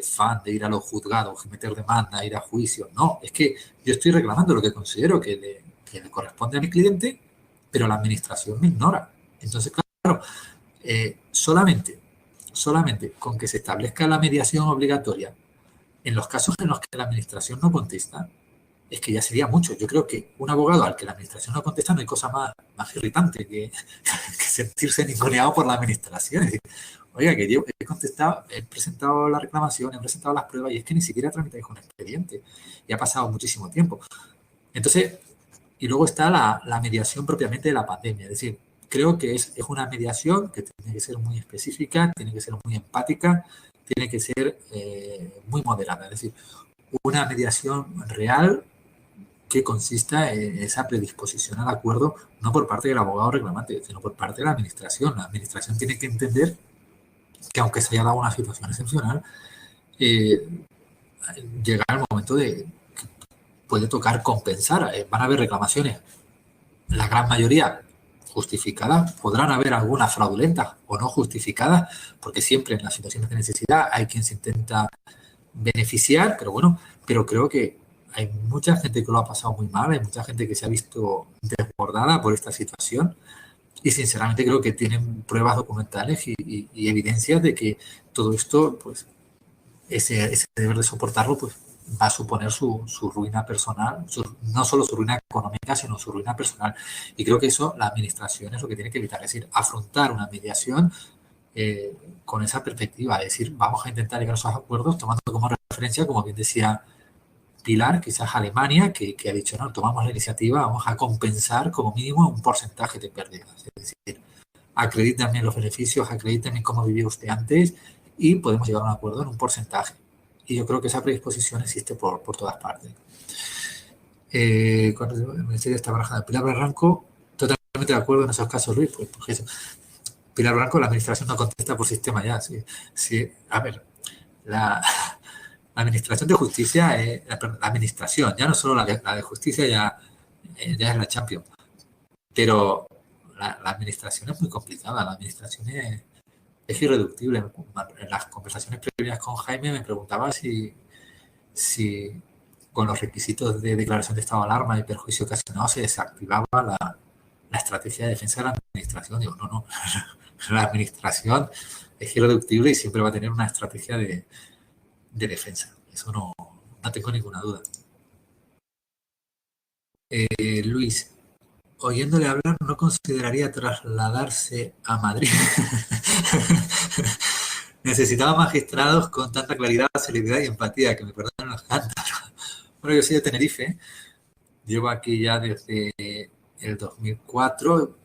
fan de ir a los juzgados, meter demanda, ir a juicio. No, es que yo estoy reclamando lo que considero que le corresponde a mi cliente, pero la administración me ignora. Entonces, claro, solamente con que se establezca la mediación obligatoria en los casos en los que la administración no contesta, es que ya sería mucho. Yo creo que un abogado al que la administración no contesta no hay cosa más irritante que sentirse ninguneado por la administración. Es decir, oiga, que yo he contestado, he presentado la reclamación, he presentado las pruebas y es que ni siquiera tramitáis un expediente. Y ha pasado muchísimo tiempo. Entonces, y luego está la mediación propiamente de la pandemia. Es decir, creo que es una mediación que tiene que ser muy específica, tiene que ser muy empática, tiene que ser muy moderada. Es decir, una mediación real que consista en esa predisposición al acuerdo, no por parte del abogado reclamante, sino por parte de la administración. La administración tiene que entender que aunque se haya dado una situación excepcional, llega el momento de que puede tocar compensar. Van a haber reclamaciones, la gran mayoría justificadas, podrán haber algunas fraudulentas o no justificadas, porque siempre en las situaciones de necesidad hay quien se intenta beneficiar, pero creo que hay mucha gente que lo ha pasado muy mal, hay mucha gente que se ha visto desbordada por esta situación y sinceramente creo que tienen pruebas documentales y evidencias de que todo esto, pues ese deber de soportarlo, pues va a suponer su ruina personal, no solo su ruina económica, sino su ruina personal. Y creo que eso la administración es lo que tiene que evitar, es decir, afrontar una mediación con esa perspectiva, es decir, vamos a intentar llegar a esos acuerdos tomando como referencia, como bien decía Pilar, quizás Alemania, que ha dicho, no, tomamos la iniciativa, vamos a compensar como mínimo un porcentaje de pérdidas. Es decir, acredítame los beneficios, acredítame cómo vivió usted antes y podemos llegar a un acuerdo en un porcentaje. Y yo creo que esa predisposición existe por todas partes. Cuando el Ministerio está barajando Pilar Barranco, totalmente de acuerdo en esos casos, Luis, pues eso. Pilar Barranco, la administración no contesta por sistema ya. Sí. A ver, la administración de justicia, la administración, ya no solo la de justicia, ya es la Champions. Pero la administración es muy complicada, la administración es irreductible. En las conversaciones previas con Jaime me preguntaba si con los requisitos de declaración de estado de alarma y perjuicio ocasionado se desactivaba la estrategia de defensa de la administración. Digo, no, la administración es irreductible y siempre va a tener una estrategia de defensa. Eso no tengo ninguna duda. Luis, oyéndole hablar, ¿no consideraría trasladarse a Madrid? Necesitaba magistrados con tanta claridad, celeridad y empatía, que me perdonen los cántaros. Bueno, yo soy de Tenerife, llevo aquí ya desde el 2004,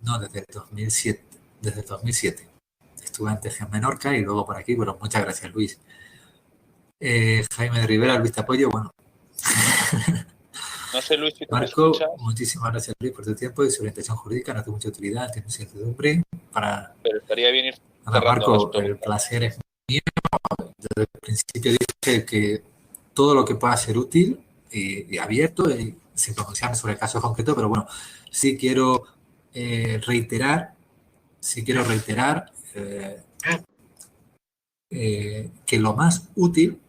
no, desde el 2007. Desde el 2007. Estuve antes en Menorca y luego por aquí, bueno, muchas gracias, Luis. Jaime de Rivera, Luis, te apoyo, bueno. No sé, Luis, si tú Marco, me escuchas. muchísimas gracias, Luis, por tu tiempo y su orientación jurídica. No tengo mucha utilidad, tengo incertidumbre. Pero estaría bien ir cerrando. Marco, el placer es mío. Desde el principio dije que todo lo que pueda ser útil y abierto, y sin pronunciarme sobre el caso concreto, pero bueno, sí quiero reiterar que lo más útil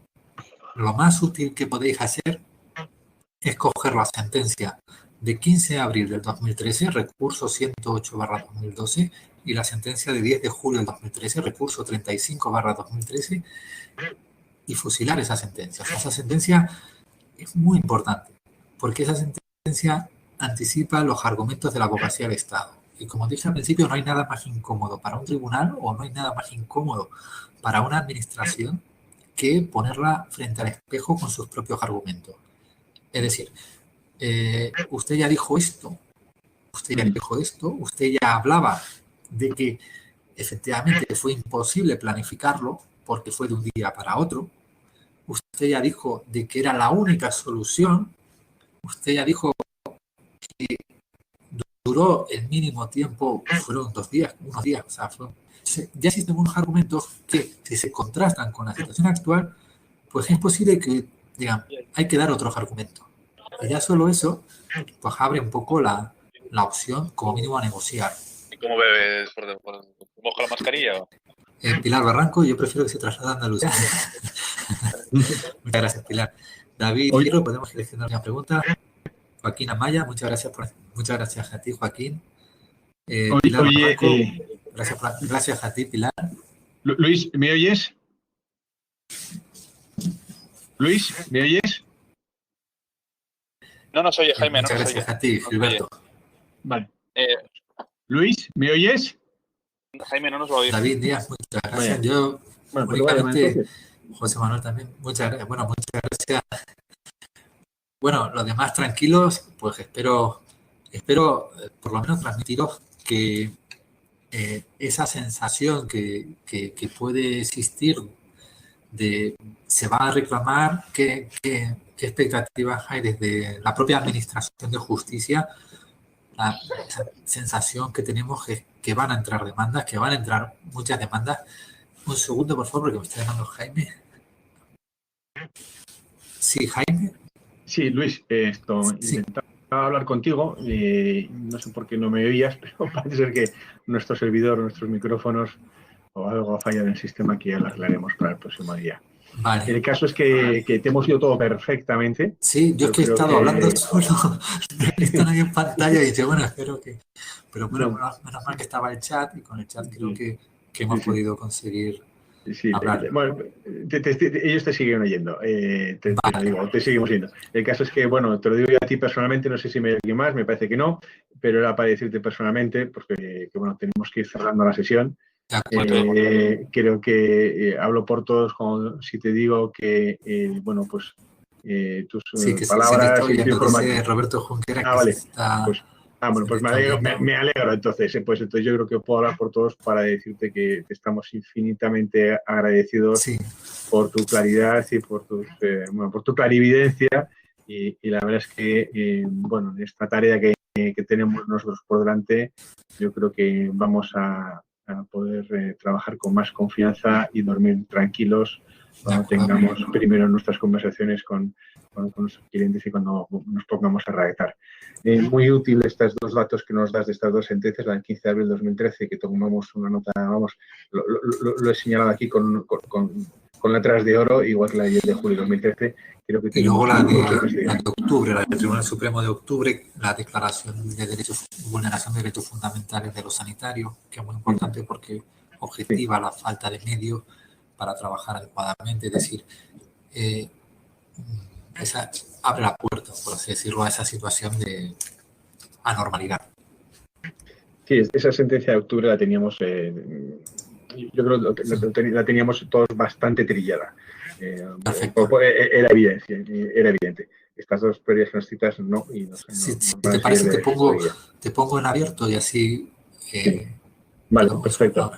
que podéis hacer es coger la sentencia de 15 de abril del 2013, recurso 108/2012, y la sentencia de 10 de julio del 2013, recurso 35/2013, y fusilar esa sentencia. O sea, esa sentencia es muy importante, porque esa sentencia anticipa los argumentos de la abogacía del Estado. Y como dije al principio, no hay nada más incómodo para un tribunal o no hay nada más incómodo para una administración que ponerla frente al espejo con sus propios argumentos. Es decir, usted ya dijo esto, usted ya hablaba de que efectivamente fue imposible planificarlo porque fue de un día para otro, usted ya dijo de que era la única solución, usted ya dijo que duró el mínimo tiempo, fueron unos días, o sea, ya existen unos argumentos que, si se contrastan con la situación actual, pues es posible que digan, hay que dar otros argumentos. Y ya solo eso, pues abre un poco la opción, como mínimo, a negociar. ¿Y cómo bebes? ¿Moja la mascarilla? Pilar Barranco, yo prefiero que se traslade a Andalucía. Muchas gracias, Pilar. David, podemos seleccionar una pregunta. Joaquín Amaya, muchas gracias a ti, Joaquín. Pilar Barranco, gracias a ti, Pilar. Luis, ¿me oyes? Luis, ¿me oyes? No nos oye, Jaime. Muchas gracias a ti, Gilberto. Vale. Luis, ¿me oyes? Jaime no nos va a oír. David Díaz, muchas gracias. Vaya. Yo, Bueno, pues únicamente, José Manuel también, muchas gracias. Bueno, muchas gracias. Bueno, los demás tranquilos, pues espero por lo menos transmitiros que esa sensación que puede existir de se va a reclamar, qué expectativas hay desde la propia Administración de Justicia, esa sensación que tenemos que van a entrar demandas, que van a entrar muchas demandas. Un segundo, por favor, porque me está llamando Jaime. Sí, Jaime. Sí, Luis, intentaba hablar contigo y no sé por qué no me oías, pero parece ser que nuestro servidor, nuestros micrófonos o algo falla en el sistema que ya lo aclararemos para el próximo día. Vale. El caso es que te hemos oído todo perfectamente. Sí, yo es que he estado hablando solo, no he visto a nadie en pantalla y dije, bueno, espero que... Pero bueno, menos mal que estaba el chat y con el chat creo que hemos podido conseguir hablar. Bueno, ellos te siguen oyendo, te seguimos oyendo. El caso es que, bueno, te lo digo yo a ti personalmente, no sé si me hay alguien más, me parece que no, pero era para decirte personalmente, porque bueno, tenemos que ir cerrando la sesión. Creo que hablo por todos si te digo que, bueno, pues tus palabras... Sí, que dice Roberto Junquera vale. Está... bueno, pues me alegro entonces. Pues entonces yo creo que puedo hablar por todos para decirte que estamos infinitamente agradecidos por tu claridad y por tu clarividencia y la verdad es que, bueno, en esta tarea que tenemos nosotros por delante, yo creo que vamos a poder trabajar con más confianza y dormir tranquilos cuando tengamos primero nuestras conversaciones con nuestros clientes y cuando nos pongamos a redactar. Muy útil estos dos datos que nos das de estas dos sentencias, la del 15 de abril de 2013, que tomamos una nota, lo he señalado aquí con letras de oro, igual que la de julio de 2013. Creo que y luego la de octubre, la del Tribunal Supremo de octubre, la declaración de vulneración de derechos fundamentales de los sanitarios, que es muy importante porque objetiva la falta de medios para trabajar adecuadamente, es decir, esa abre la puerta, por así decirlo, a esa situación de anormalidad. Sí, esa sentencia de octubre la teníamos, yo creo que la teníamos todos bastante trillada. Era evidente. Estas dos previas que nos citas, no. Y si te parece, te pongo en abierto y así... Vale, perfecto.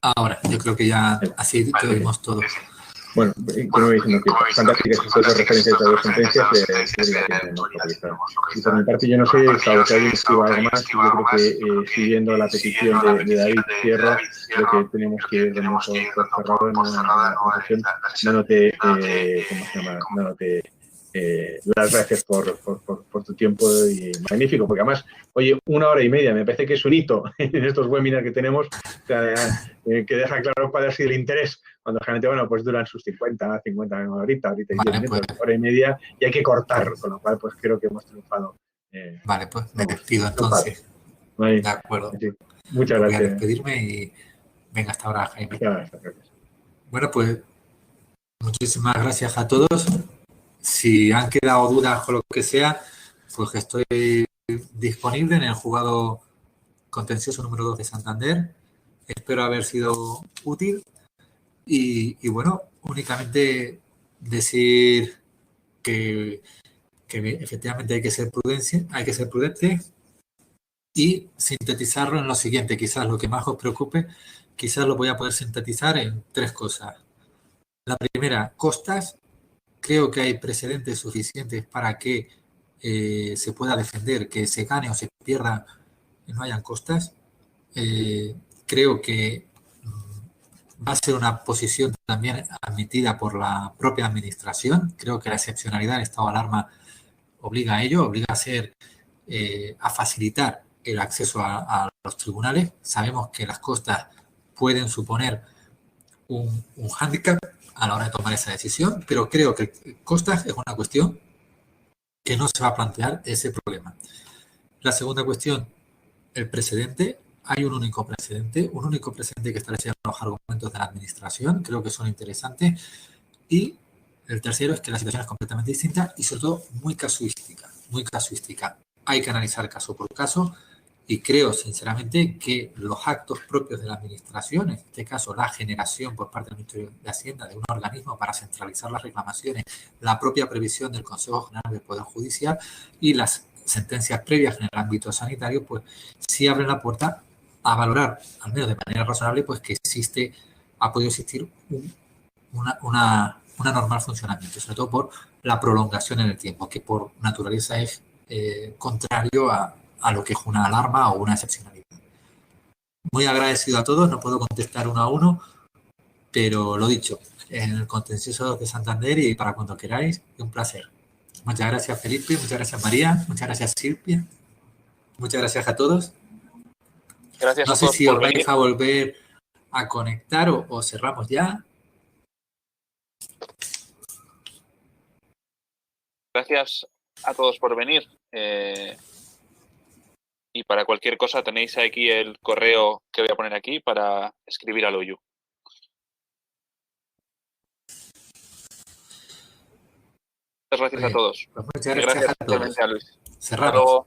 Ahora, yo creo que ya así te oímos todo. Bueno, como diciendo que fantásticas estas dos referencias a dos sentencias, y por mi parte yo no sé, salvo que alguien escriba algo más, yo creo que siguiendo la petición de David Fierro, creo que tenemos que ir dando por cerrado en una sesión, dándote, las gracias por tu tiempo y magnífico, porque además, oye, 1 hora y media, me parece que es un hito en estos webinars que tenemos, o sea, que deja claro cuál ha sido el interés, cuando generalmente, bueno, pues duran sus 50 ahorita y 10 minutos, hora y media, y hay que cortar, con lo cual, pues creo que hemos triunfado. Vale, pues me despido entonces. Vale. De acuerdo. Sí. Muchas gracias. Voy a despedirme y venga, hasta ahora, Jaime. Bueno, pues muchísimas gracias a todos. Si han quedado dudas o lo que sea, pues estoy disponible en el juzgado contencioso número 2 de Santander. Espero haber sido útil y bueno, únicamente decir que efectivamente hay que ser prudente y sintetizarlo en lo siguiente. Quizás lo que más os preocupe, quizás lo voy a poder sintetizar en 3 cosas. La primera, costas. Creo que hay precedentes suficientes para que se pueda defender, que se gane o se pierda y no hayan costas. Creo que va a ser una posición también admitida por la propia administración. Creo que la excepcionalidad del estado de alarma obliga a ello, obliga a facilitar el acceso a los tribunales. Sabemos que las costas pueden suponer un hándicap a la hora de tomar esa decisión, pero creo que costas es una cuestión que no se va a plantear ese problema. La segunda cuestión, el precedente. Hay un único precedente que establece los argumentos de la administración, creo que son interesantes, y El tercero es que la situación es completamente distinta y sobre todo muy casuística, muy casuística. Hay que analizar caso por caso y creo sinceramente que los actos propios de la administración, en este caso la generación por parte del Ministerio de Hacienda de un organismo para centralizar las reclamaciones, la propia previsión del Consejo General del Poder Judicial y las sentencias previas en el ámbito sanitario, pues sí abren la puerta a valorar, al menos de manera razonable, pues que ha podido existir una normal funcionamiento, sobre todo por la prolongación en el tiempo, que por naturaleza es contrario a lo que es una alarma o una excepcionalidad. Muy agradecido a todos, no puedo contestar uno a uno, pero lo dicho, en el contencioso de Santander y para cuando queráis, un placer. Muchas gracias, Felipe, muchas gracias, María, muchas gracias, Silvia, muchas gracias a todos. Gracias no a sé todos si por os vais venir. a volver a conectar o cerramos ya. Gracias a todos por venir. Y para cualquier cosa tenéis aquí el correo que voy a poner aquí para escribir al OYU. Muchas gracias a todos. Pues muchas gracias a todos. A Luis. Cerramos.